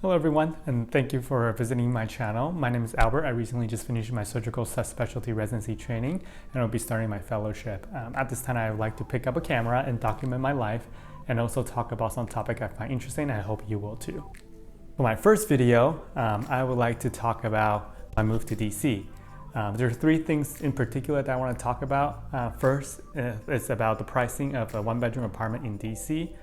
Hello everyone, and thank you for visiting my channel. My name is Albert. I recently just finished my surgical subspecialty residency training and I'll be starting my fellowship. At this time, I would like to pick up a camera and document my life and also talk about some topic I find interesting, and I hope you will too. For my first video, I would like to talk about my move to DC. There are three things in particular that I want to talk about. First, it's about the pricing of a one-bedroom apartment in DC.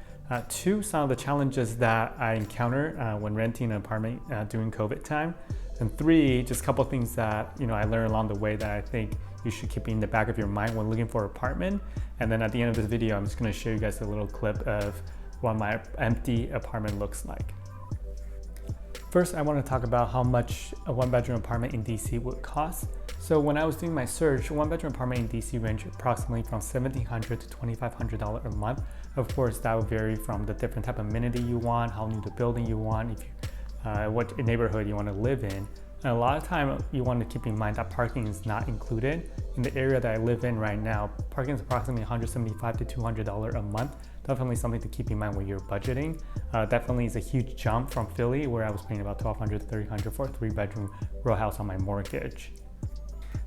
Two, some of the challenges that I encountered when renting an apartment during COVID time. And three, just a couple of things that I learned along the way that I think you should keep in the back of your mind when looking for an apartment. And then at the end of this video, I'm just going to show you guys a little clip of what my empty apartment looks like. First, I want to talk about how much a one-bedroom apartment in DC would cost. So when I was doing my search, a one-bedroom apartment in DC ranged approximately from $1,700 to $2,500 a month. Of course, that would vary from the different type of amenity you want, how new the building you want, if you, what neighborhood you want to live in. And a lot of time, you want to keep in mind that parking is not included. In the area that I live in right now, parking is approximately $175 to $200 a month. Definitely something to keep in mind when you're budgeting. Definitely is a huge jump from Philly, where I was paying about $1,200 to $1,300 for a 3-bedroom row house on my mortgage.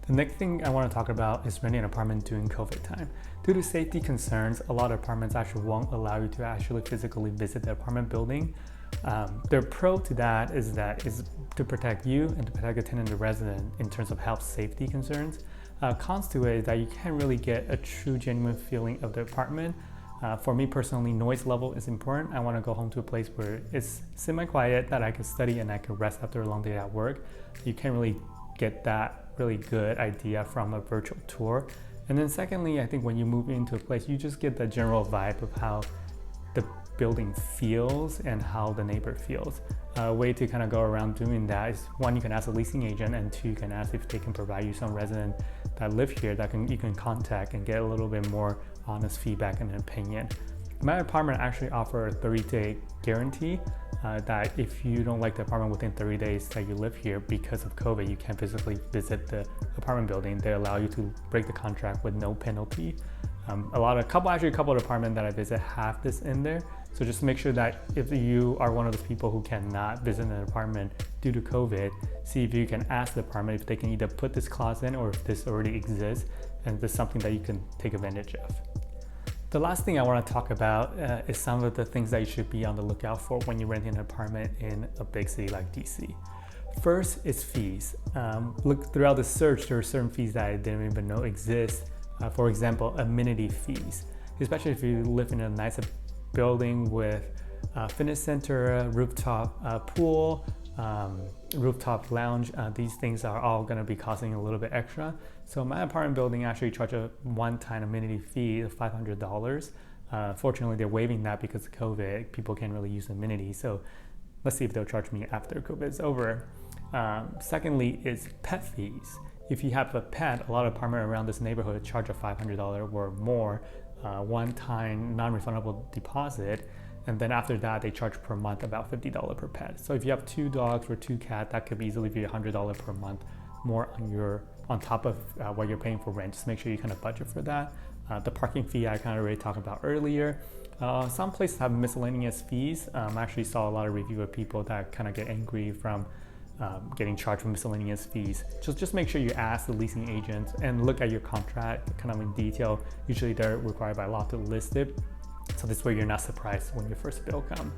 The next thing I want to talk about is renting an apartment during COVID time. Due to safety concerns, a lot of apartments actually won't allow you to actually physically visit the apartment building. The pro to that is to protect you and to protect the tenant and the resident in terms of health safety concerns. Cons to it is that you can't really get a true genuine feeling of the apartment. For me personally, noise level is important. I want to go home to a place where it's semi-quiet, that I can study and I can rest after a long day at work. You can't really get that really good idea from a virtual tour. And then secondly, I think when you move into a place, you just get the general vibe of how the building feels and how the neighbor feels. A way to kind of go around doing that is, one, you can ask a leasing agent, and two, you can ask if they can provide you some resident that live here that you can contact and get a little bit more honest feedback and opinion. My apartment actually offers a 30-day guarantee that if you don't like the apartment within 30 days that you live here because of COVID, you can't physically visit the apartment building. They allow you to break the contract with no penalty. A couple of apartments that I visit have this in there. So just make sure that if you are one of those people who cannot visit an apartment due to COVID, see if you can ask the apartment if they can either put this clause in or if this already exists and this is something that you can take advantage of. The last thing I want to talk about is some of the things that you should be on the lookout for when you're renting an apartment in a big city like DC. First is fees. Look throughout the search, there are certain fees that I didn't even know exist. For example, amenity fees, especially if you live in a nice building with a fitness center, rooftop pool, rooftop lounge. These things are all going to be costing a little bit extra. So my apartment building actually charge a one-time amenity fee of $500. Fortunately, they're waiving that because of COVID. People can't really use amenities. So let's see if they'll charge me after COVID is over. Secondly is pet fees. If you have a pet, a lot of apartments around this neighborhood charge a $500 or more one-time non-refundable deposit. And then after that, they charge per month about $50 per pet. So if you have 2 dogs or 2 cats, that could easily be $100 per month more on top of what you're paying for rent. Just make sure you kind of budget for that. The parking fee I kind of already talked about earlier. Some places have miscellaneous fees. I actually saw a lot of review of people that kind of get angry from getting charged for miscellaneous fees. Just make sure you ask the leasing agent and look at your contract kind of in detail. Usually they're required by law to list it. So this way you're not surprised when your first bill comes.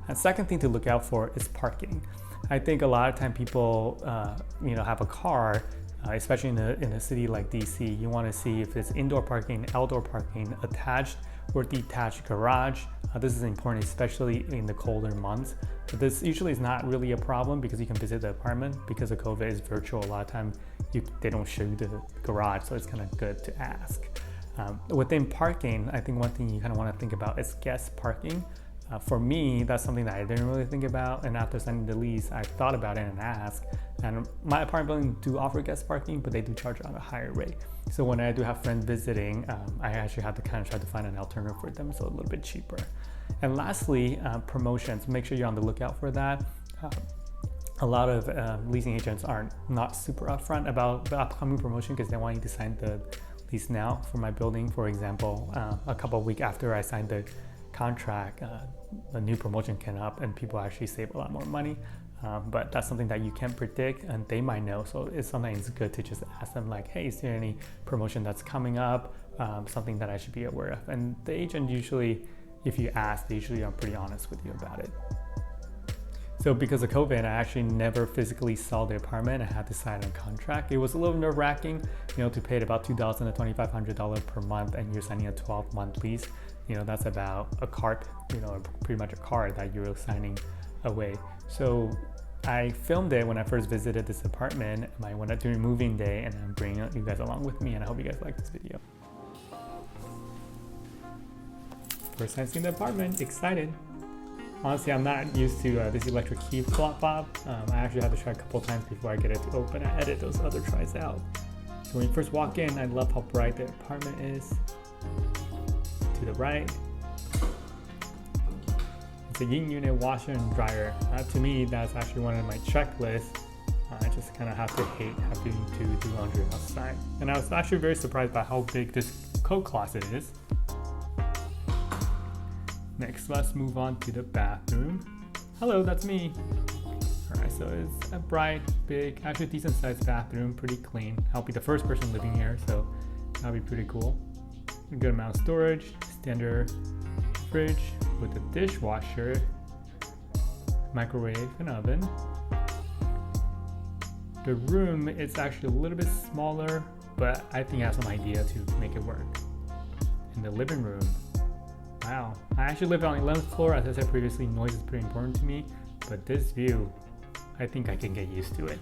And second thing to look out for is parking. I think a lot of time people have a car, especially in a city like DC. You want to see if it's indoor parking, outdoor parking, attached or detached garage. This is important, especially in the colder months. But this usually is not really a problem because you can visit the apartment. Because of COVID, it's virtual. A lot of time they don't show you the garage, so it's kind of good to ask. Within parking, I think one thing you kind of want to think about is guest parking. For me, that's something that I didn't really think about, and after signing the lease, I thought about it and asked. And my apartment building do offer guest parking, but they do charge at a higher rate. So when I do have friends visiting, I actually have to kind of try to find an alternative for them, so a little bit cheaper. And lastly, promotions. Make sure you're on the lookout for that. A lot of leasing agents are not super upfront about the upcoming promotion because they want you to sign the lease now. For my building, for example, a couple of weeks after I signed the contract, a new promotion came up and people actually save a lot more money. But that's something that you can't predict, and they might know. So it's sometimes good to just ask them like, hey, is there any promotion that's coming up? Something that I should be aware of. And the agent usually, if you ask, they usually are pretty honest with you about it. So because of COVID, I actually never physically saw the apartment. I had to sign a contract. It was a little nerve-wracking, to pay about $2,000 to $2,500 per month, and you're signing a 12-month lease. That's about a card, pretty much a card that you're signing away. So I filmed it when I first visited this apartment. I went out during moving day, and I'm bringing you guys along with me, and I hope you guys like this video. First time seeing the apartment, excited. Honestly, I'm not used to this electric key fob. I actually had to try a couple times before I get it to open. I edit those other tries out. So when you first walk in, I love how bright the apartment is. To the right, it's a in-unit washer and dryer. To me, that's actually one of my checklists. I just kind of have to hate having to do laundry outside. And I was actually very surprised by how big this coat closet is. Next, let's move on to the bathroom. Hello, that's me. All right, so it's a bright, big, actually decent sized bathroom, pretty clean. I'll be the first person living here, so that'll be pretty cool. A good amount of storage, standard fridge with a dishwasher, microwave and oven. The room is actually a little bit smaller, but I think I have some idea to make it work. In the living room, wow, I actually live on the 11th floor. As I said previously, noise is pretty important to me, but this view, I think I can get used to it.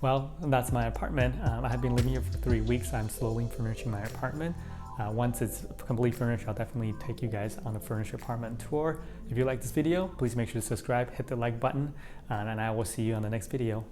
Well, that's my apartment. I have been living here for 3 weeks. I'm slowly furnishing my apartment. Once it's completely furnished, I'll definitely take you guys on a furnished apartment tour. If you like this video, please make sure to subscribe, hit the like button, and I will see you on the next video.